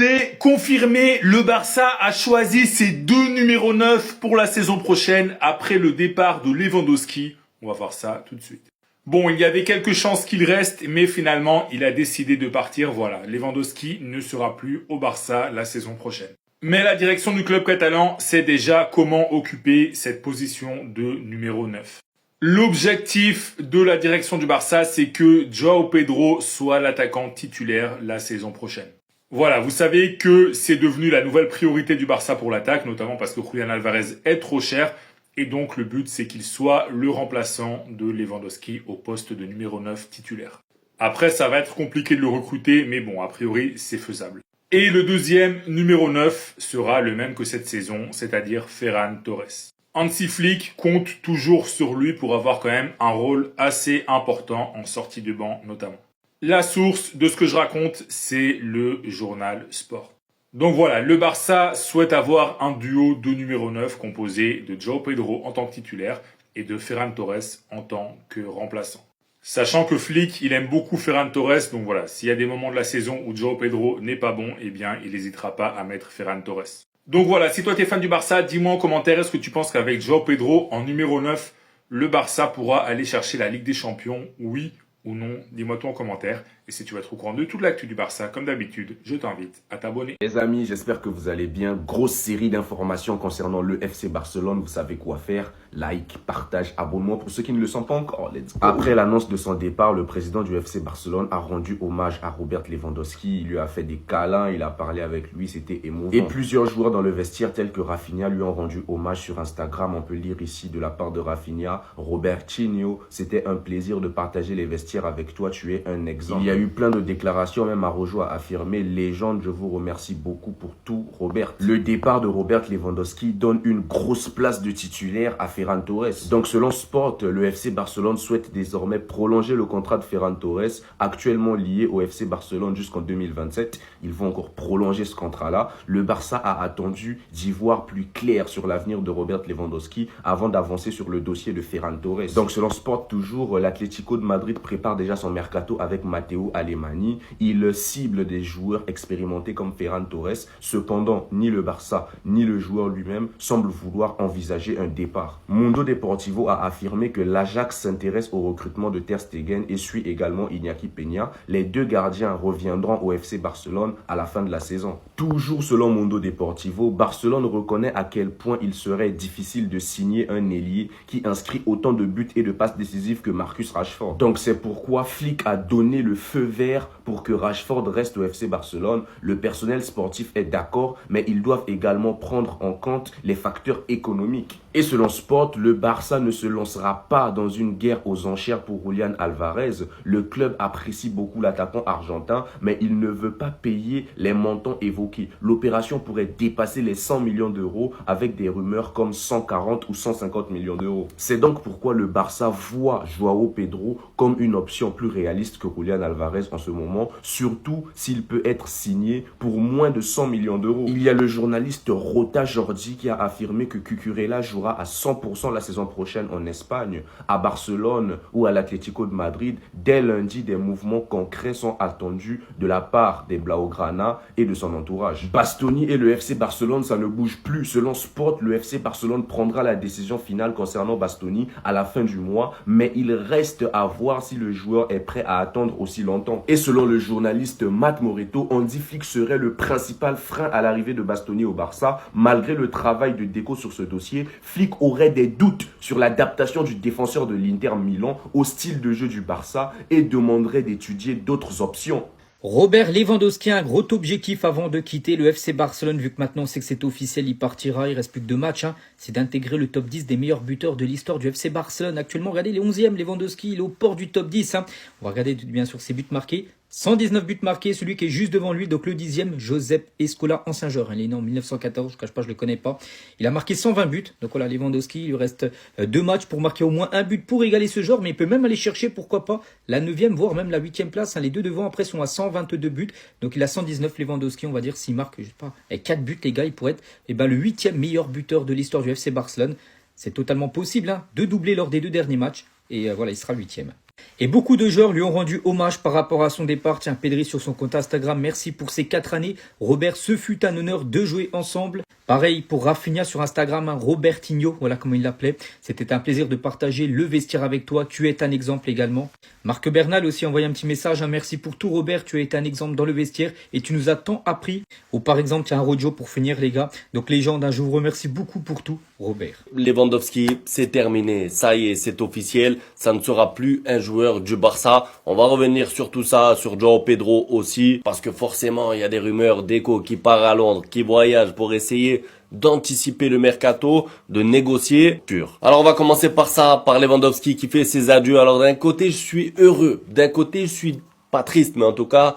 C'est confirmé, le Barça a choisi ses deux numéros 9 pour la saison prochaine après le départ de Lewandowski. On va voir ça tout de suite. Bon, il y avait quelques chances qu'il reste, mais finalement, il a décidé de partir. Voilà, Lewandowski ne sera plus au Barça la saison prochaine. Mais la direction du club catalan sait déjà comment occuper cette position de numéro 9. L'objectif de la direction du Barça, c'est que João Pedro soit l'attaquant titulaire la saison prochaine. Voilà, vous savez que c'est devenu la nouvelle priorité du Barça pour l'attaque, notamment parce que Julián Álvarez est trop cher. Et donc, le but, c'est qu'il soit le remplaçant de Lewandowski au poste de numéro 9 titulaire. Après, ça va être compliqué de le recruter, mais bon, a priori, c'est faisable. Et le deuxième numéro 9 sera le même que cette saison, c'est-à-dire Ferran Torres. Hansi Flick compte toujours sur lui pour avoir quand même un rôle assez important en sortie de banc notamment. La source de ce que je raconte, c'est le journal Sport. Donc voilà, le Barça souhaite avoir un duo de numéro 9 composé de João Pedro en tant que titulaire et de Ferran Torres en tant que remplaçant. Sachant que Flick, il aime beaucoup Ferran Torres, donc voilà, s'il y a des moments de la saison où João Pedro n'est pas bon, eh bien, il n'hésitera pas à mettre Ferran Torres. Donc voilà, si toi t'es fan du Barça, dis-moi en commentaire, est-ce que tu penses qu'avec João Pedro en numéro 9, le Barça pourra aller chercher la Ligue des Champions, oui ou non? Dis-moi tout en commentaire. Et si tu veux être au courant de toute l'actu du Barça, comme d'habitude, je t'invite à t'abonner. Les amis, j'espère que vous allez bien. Grosse série d'informations concernant le FC Barcelone. Vous savez quoi faire. Like, partage, abonnement pour ceux qui ne le sont pas encore. Let's go. Après l'annonce de son départ, le président du FC Barcelone a rendu hommage à Robert Lewandowski. Il lui a fait des câlins, il a parlé avec lui, c'était émouvant. Et plusieurs joueurs dans le vestiaire tels que Rafinha lui ont rendu hommage sur Instagram. On peut lire ici de la part de Rafinha: Robertinho, c'était un plaisir de partager les vestiaires avec toi, tu es un exemple. Il y a eu plein de déclarations, même Araujo a affirmé: légende, je vous remercie beaucoup pour tout, Robert. Le départ de Robert Lewandowski donne une grosse place de titulaire à Ferran Torres. Donc selon Sport, le FC Barcelone souhaite désormais prolonger le contrat de Ferran Torres, actuellement lié au FC Barcelone jusqu'en 2027. Ils vont encore prolonger ce contrat-là. Le Barça a attendu d'y voir plus clair sur l'avenir de Robert Lewandowski avant d'avancer sur le dossier de Ferran Torres. Donc selon Sport toujours, l'Atlético de Madrid prépare déjà son mercato avec Matteo Alemany. Il cible des joueurs expérimentés comme Ferran Torres. Cependant, ni le Barça ni le joueur lui-même semblent vouloir envisager un départ. Mundo Deportivo a affirmé que l'Ajax s'intéresse au recrutement de Ter Stegen et suit également Iñaki Peña. Les deux gardiens reviendront au FC Barcelone à la fin de la saison. Toujours selon Mundo Deportivo, Barcelone reconnaît à quel point il serait difficile de signer un ailier qui inscrit autant de buts et de passes décisives que Marcus Rashford. Donc c'est pourquoi Flick a donné le feu vert pour que Rashford reste au FC Barcelone. Le personnel sportif est d'accord, mais ils doivent également prendre en compte les facteurs économiques. Et selon Sport, le Barça ne se lancera pas dans une guerre aux enchères pour Julián Álvarez. Le club apprécie beaucoup l'attaquant argentin, mais il ne veut pas payer les montants évoqués. L'opération pourrait dépasser les 100 millions d'euros avec des rumeurs comme 140 ou 150 millions d'euros. C'est donc pourquoi le Barça voit João Pedro comme une option plus réaliste que Julián Álvarez en ce moment, surtout s'il peut être signé pour moins de 100 millions d'euros. Il y a le journaliste Rota Jordi qui a affirmé que Cucurella jouera à 100% la saison prochaine en Espagne, à Barcelone ou à l'Atlético de Madrid. Dès lundi, des mouvements concrets sont attendus de la part des Blaugrana et de son entourage. Bastoni et le FC Barcelone, ça ne bouge plus. Selon Sport, le FC Barcelone prendra la décision finale concernant Bastoni à la fin du mois, mais il reste à voir si le joueur est prêt à attendre aussi longtemps. Et selon le journaliste Matt Moreto, Hansi Flick serait le principal frein à l'arrivée de Bastoni au Barça. Malgré le travail de déco sur ce dossier, Flick aurait des doutes sur l'adaptation du défenseur de l'Inter Milan au style de jeu du Barça et demanderait d'étudier d'autres options. Robert Lewandowski a un gros objectif avant de quitter le FC Barcelone, vu que maintenant on sait que c'est officiel, il partira, il reste plus que 2 matchs. C'est d'intégrer le top 10 des meilleurs buteurs de l'histoire du FC Barcelone. Actuellement, regardez, il est 11e, Lewandowski, il est au port du top 10. On va regarder bien sûr ses buts marqués. 119 buts marqués, celui qui est juste devant lui, donc le 10e, Josep Escola, ancien joueur. Il est né en 1914, je ne cache pas, je ne le connais pas. Il a marqué 120 buts, donc voilà, Lewandowski, il lui reste 2 matchs pour marquer au moins un but pour égaler ce joueur, mais il peut même aller chercher, pourquoi pas, la 9e, voire même la 8e place. Les deux devant, après, sont à 122 buts, donc il a 119 Lewandowski, on va dire, s'il marque, je sais pas, 4 buts, les gars, il pourrait être le 8e meilleur buteur de l'histoire du FC Barcelone. C'est totalement possible de doubler lors des 2 derniers matchs, et voilà, il sera 8e. Et beaucoup de joueurs lui ont rendu hommage par rapport à son départ. Tiens, Pedri sur son compte Instagram, merci pour ces 4 années. Robert, ce fut un honneur de jouer ensemble. Pareil pour Rafinha sur Instagram, hein, Robertinho, voilà comment il l'appelait. C'était un plaisir de partager le vestiaire avec toi. Tu es un exemple également. Marc Bernal aussi envoyé un petit message. Hein, merci pour tout Robert, tu as été un exemple dans le vestiaire et tu nous as tant appris. Ou par exemple, tiens, un Rojo pour finir les gars. Donc légende, hein, je vous remercie beaucoup pour tout Robert. Lewandowski, c'est terminé. Ça y est, c'est officiel. Ça ne sera plus un joueur du Barça. On va revenir sur tout ça, sur João Pedro aussi. Parce que forcément, il y a des rumeurs d'Eco qui part à Londres, qui voyage pour essayer d'anticiper le mercato, de négocier pur. Alors on va commencer par ça, par Lewandowski qui fait ses adieux. Alors d'un côté je suis heureux, d'un côté je suis pas triste, mais en tout cas,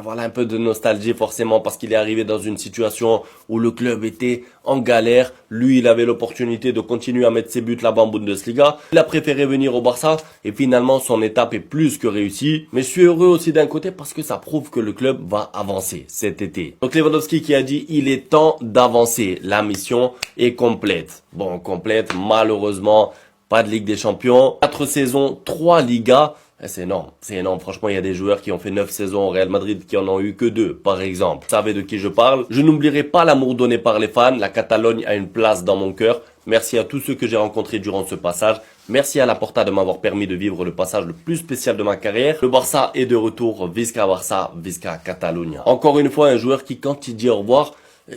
voilà un peu de nostalgie forcément parce qu'il est arrivé dans une situation où le club était en galère. Lui, il avait l'opportunité de continuer à mettre ses buts là-bas en Bundesliga. Il a préféré venir au Barça et finalement son étape est plus que réussie. Mais je suis heureux aussi d'un côté parce que ça prouve que le club va avancer cet été. Donc Lewandowski qui a dit il est temps d'avancer. La mission est complète. Bon, complète, malheureusement, pas de Ligue des Champions. 4 saisons, 3 Ligas. C'est énorme, c'est énorme. Franchement, il y a des joueurs qui ont fait 9 saisons au Real Madrid qui en ont eu que 2, par exemple. Vous savez de qui je parle. Je n'oublierai pas l'amour donné par les fans. La Catalogne a une place dans mon cœur. Merci à tous ceux que j'ai rencontrés durant ce passage. Merci à Laporta de m'avoir permis de vivre le passage le plus spécial de ma carrière. Le Barça est de retour. Visca Barça, Visca Catalunya. Encore une fois, un joueur qui, quand il dit au revoir,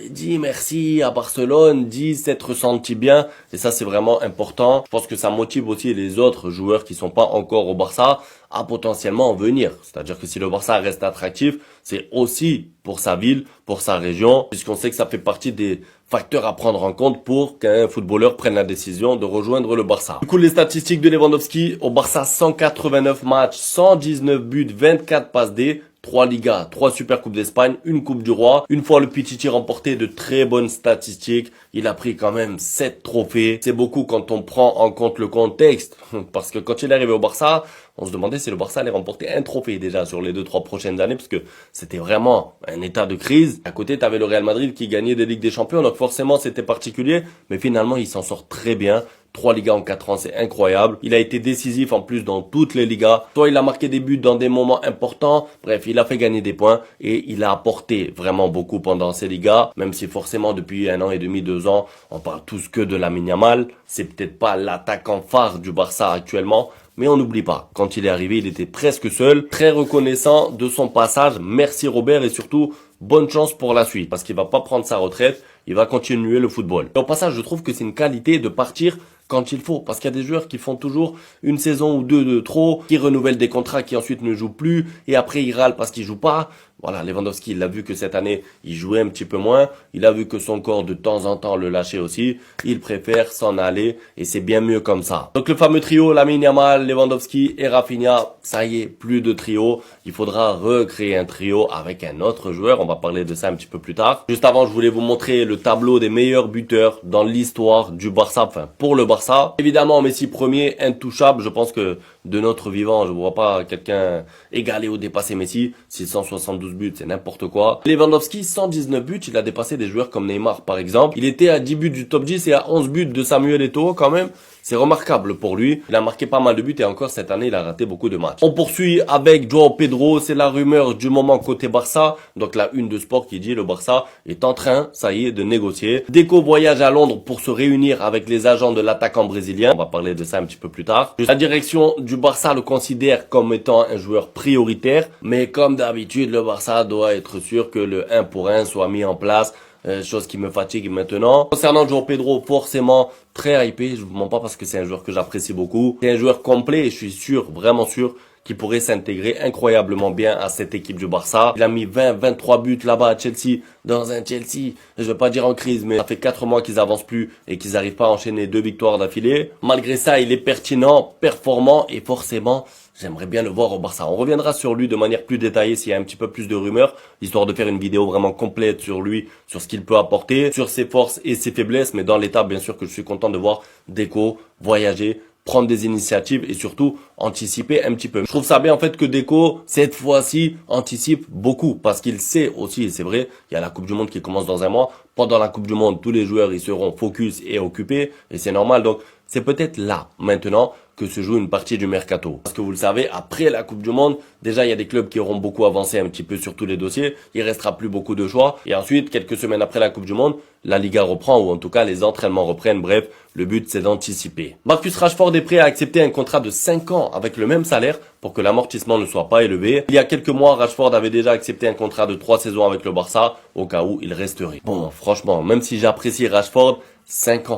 dit merci à Barcelone, dit s'être senti bien, et ça c'est vraiment important. Je pense que ça motive aussi les autres joueurs qui sont pas encore au Barça à potentiellement en venir. C'est-à-dire que si le Barça reste attractif, c'est aussi pour sa ville, pour sa région, puisqu'on sait que ça fait partie des facteurs à prendre en compte pour qu'un footballeur prenne la décision de rejoindre le Barça. Du coup, les statistiques de Lewandowski au Barça, 189 matchs, 119 buts, 24 passes D, 3 Ligas, 3 Super Coupes d'Espagne, une Coupe du Roi. Une fois le Pichichi remporté, de très bonnes statistiques. Il a pris quand même 7 trophées. C'est beaucoup quand on prend en compte le contexte. Parce que quand il est arrivé au Barça, on se demandait si le Barça allait remporter un trophée déjà sur les 2-3 prochaines années. Parce que c'était vraiment un état de crise. À côté, tu avais le Real Madrid qui gagnait des Ligues des Champions. Donc forcément, c'était particulier. Mais finalement, il s'en sort très bien. 3 Ligas en 4 ans, c'est incroyable. Il a été décisif en plus dans toutes les Ligas. Soit il a marqué des buts dans des moments importants. Bref, il a fait gagner des points et il a apporté vraiment beaucoup pendant ces Ligas. Même si forcément depuis 1 an et demi, 2 ans, on parle tous que de Lamine Yamal. C'est peut-être pas l'attaquant phare du Barça actuellement. Mais on n'oublie pas, quand il est arrivé, il était presque seul. Très reconnaissant de son passage. Merci Robert et surtout, bonne chance pour la suite. Parce qu'il va pas prendre sa retraite, il va continuer le football. Et au passage, je trouve que c'est une qualité de partir quand il faut. Parce qu'il y a des joueurs qui font toujours une saison ou 2 de trop, qui renouvellent des contrats, qui ensuite ne jouent plus, et après ils râlent parce qu'ils jouent pas. Voilà, Lewandowski, il a vu que cette année, il jouait un petit peu moins. Il a vu que son corps, de temps en temps, le lâchait aussi. Il préfère s'en aller et c'est bien mieux comme ça. Donc le fameux trio, Lamine Yamal, Lewandowski et Rafinha, ça y est, plus de trio. Il faudra recréer un trio avec un autre joueur. On va parler de ça un petit peu plus tard. Juste avant, je voulais vous montrer le tableau des meilleurs buteurs dans l'histoire du Barça, enfin pour le Barça. Évidemment, Messi premier, intouchable. Je pense que de notre vivant, je ne vois pas quelqu'un égaler ou dépasser Messi. 672 buts, c'est n'importe quoi. Lewandowski, 119 buts, il a dépassé des joueurs comme Neymar par exemple. Il était à 10 buts du top 10 et à 11 buts de Samuel Eto'o quand même. C'est remarquable pour lui. Il a marqué pas mal de buts et encore cette année, il a raté beaucoup de matchs. On poursuit avec João Pedro. C'est la rumeur du moment côté Barça. Donc la une de Sport qui dit le Barça est en train, ça y est, de négocier. Deco voyage à Londres pour se réunir avec les agents de l'attaquant brésilien. On va parler de ça un petit peu plus tard. La direction du Barça le considère comme étant un joueur prioritaire. Mais comme d'habitude, le Barça doit être sûr que le 1 pour 1 soit mis en place. Chose qui me fatigue maintenant. Concernant João Pedro, forcément très hypé, je vous mens pas parce que c'est un joueur que j'apprécie beaucoup. C'est un joueur complet et je suis sûr, vraiment sûr, qu'il pourrait s'intégrer incroyablement bien à cette équipe du Barça. Il a mis 20-23 buts là-bas à Chelsea, dans un Chelsea, je vais pas dire en crise, mais ça fait 4 mois qu'ils avancent plus et qu'ils arrivent pas à enchaîner 2 victoires d'affilée. Malgré ça, il est pertinent, performant et forcément, j'aimerais bien le voir au Barça. On reviendra sur lui de manière plus détaillée s'il y a un petit peu plus de rumeurs, histoire de faire une vidéo vraiment complète sur lui, sur ce qu'il peut apporter, sur ses forces et ses faiblesses. Mais dans l'état, bien sûr que je suis content de voir Deco voyager, prendre des initiatives et surtout anticiper un petit peu. Je trouve ça bien en fait que Deco, cette fois-ci, anticipe beaucoup parce qu'il sait aussi, et c'est vrai, il y a la Coupe du Monde qui commence dans un mois. Pendant la Coupe du Monde, tous les joueurs ils seront focus et occupés et c'est normal. Donc c'est peut-être là, maintenant, que se joue une partie du mercato. Parce que vous le savez, après la Coupe du Monde, déjà il y a des clubs qui auront beaucoup avancé un petit peu sur tous les dossiers, il restera plus beaucoup de choix. Et ensuite, quelques semaines après la Coupe du Monde, la Liga reprend, ou en tout cas les entraînements reprennent. Bref, le but c'est d'anticiper. Marcus Rashford est prêt à accepter un contrat de 5 ans avec le même salaire pour que l'amortissement ne soit pas élevé. Il y a quelques mois, Rashford avait déjà accepté un contrat de 3 saisons avec le Barça, au cas où il resterait. Bon, franchement, même si j'apprécie Rashford, 5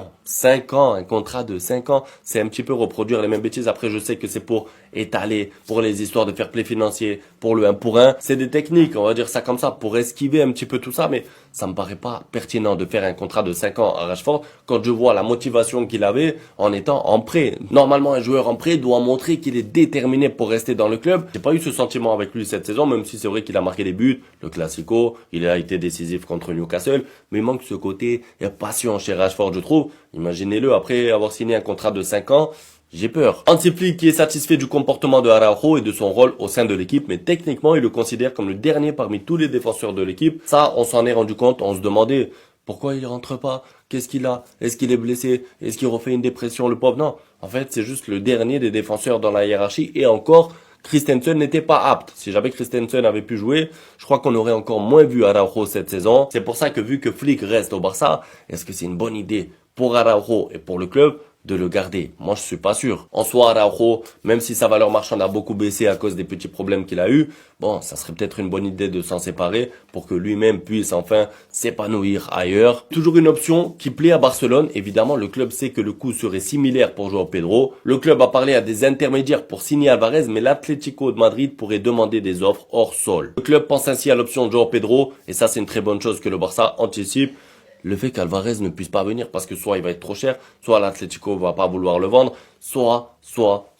ans, un contrat de 5 ans, c'est un petit peu reproduire les mêmes bêtises. Après, je sais que c'est pour étaler, pour les histoires de fair play financier, pour le 1 pour 1. C'est des techniques, on va dire ça comme ça, pour esquiver un petit peu tout ça, mais ça me paraît pas pertinent de faire un contrat de 5 ans à Rashford quand je vois la motivation qu'il avait en étant en prêt. Normalement, un joueur en prêt doit montrer qu'il est déterminé pour rester dans le club. J'ai pas eu ce sentiment avec lui cette saison, même si c'est vrai qu'il a marqué des buts, le Classico, il a été décisif contre Newcastle, mais il manque ce côté passion chez Rashford, je trouve. Imaginez-le, après avoir signé un contrat de 5 ans, j'ai peur. Hansi Flick qui est satisfait du comportement de Araujo et de son rôle au sein de l'équipe, mais techniquement, il le considère comme le dernier parmi tous les défenseurs de l'équipe. Ça, on s'en est rendu compte, on se demandait pourquoi il rentre pas, qu'est-ce qu'il a, est-ce qu'il est blessé, est-ce qu'il refait une dépression, le pauvre. Non, en fait, c'est juste le dernier des défenseurs dans la hiérarchie, et encore, Christensen n'était pas apte. Si jamais Christensen avait pu jouer, je crois qu'on aurait encore moins vu Araujo cette saison. C'est pour ça que vu que Flick reste au Barça, est-ce que c'est une bonne idée pour Araujo et pour le club de le garder? Moi, je suis pas sûr. En soi, Araujo, même si sa valeur marchande a beaucoup baissé à cause des petits problèmes qu'il a eu, bon, ça serait peut-être une bonne idée de s'en séparer pour que lui-même puisse enfin s'épanouir ailleurs. Toujours une option qui plaît à Barcelone. Évidemment, le club sait que le coût serait similaire pour Joao Pedro. Le club a parlé à des intermédiaires pour signer Alvarez, mais l'Atlético de Madrid pourrait demander des offres hors sol. Le club pense ainsi à l'option de Joao Pedro, et ça, c'est une très bonne chose que le Barça anticipe. Le fait qu'Alvarez ne puisse pas venir parce que soit il va être trop cher, soit l'Atlético va pas vouloir le vendre, soit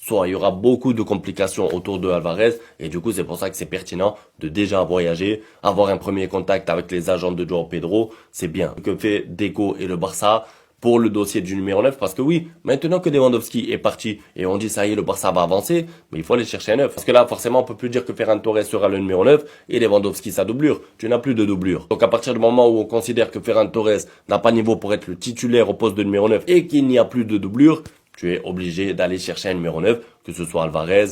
il y aura beaucoup de complications autour de Alvarez, et du coup c'est pour ça que c'est pertinent de déjà voyager, avoir un premier contact avec les agents de Joao Pedro. C'est bien ce que fait Deco et le Barça pour le dossier du numéro 9, parce que oui, maintenant que Lewandowski est parti et on dit ça y est, le Barça va avancer, mais il faut aller chercher un 9. Parce que là, forcément, on peut plus dire que Ferran Torres sera le numéro 9 et Lewandowski sa doublure. Tu n'as plus de doublure. Donc à partir du moment où on considère que Ferran Torres n'a pas niveau pour être le titulaire au poste de numéro 9 et qu'il n'y a plus de doublure, tu es obligé d'aller chercher un numéro 9, que ce soit Alvarez,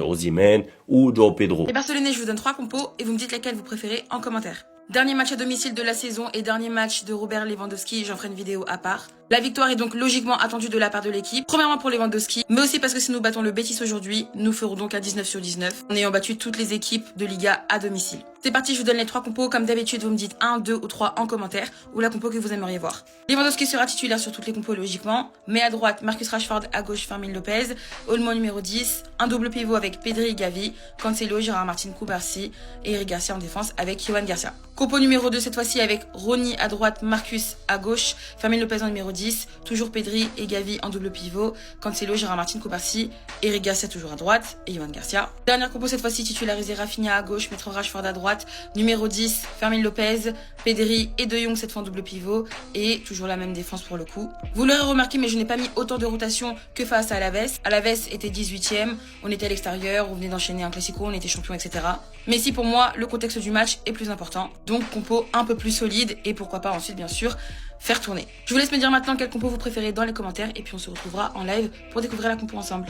Osimhen ou Joao Pedro. Les Barcelonais, je vous donne 3 compos et vous me dites lesquels vous préférez en commentaire. Dernier match à domicile de la saison et dernier match de Robert Lewandowski, j'en ferai une vidéo à part. La victoire est donc logiquement attendue de la part de l'équipe. Premièrement pour Lewandowski, mais aussi parce que si nous battons le Betis aujourd'hui, nous ferons donc un 19 sur 19, en ayant battu toutes les équipes de Liga à domicile. C'est parti, je vous donne les 3 compos. Comme d'habitude, vous me dites 1, 2 ou 3 en commentaire, ou la compo que vous aimeriez voir. Lewandowski sera titulaire sur toutes les compos logiquement, mais à droite, Marcus Rashford, à gauche, Fermin Lopez, Olmo numéro 10, un double pivot avec Pedri et Gavi, Cancelo, Gérard Martin, Cubarsí et Eric Garcia en défense avec Johan Garcia. Compo numéro 2 cette fois-ci avec Rony à droite, Marcus à gauche, Fermin Lopez en numéro 10, toujours Pedri et Gavi en double pivot, Cancelo, Gérard Martin, Cubarsí, Eric Garcia toujours à droite et Johan Garcia. Dernière compo cette fois-ci titularisé Rafinha à gauche, mettre Rashford à droite, numéro 10, Fermin Lopez, Pedri et De Jong cette fois en double pivot et toujours la même défense pour le coup. Vous l'aurez remarqué, mais je n'ai pas mis autant de rotation que face à Alaves. Alaves était 18e, on était à l'extérieur, on venait d'enchaîner un Classico, on était champion, etc. Mais si pour moi, le contexte du match est plus important. Donc compo un peu plus solide et pourquoi pas ensuite bien sûr faire tourner. Je vous laisse me dire maintenant quel compo vous préférez dans les commentaires et puis on se retrouvera en live pour découvrir la compo ensemble.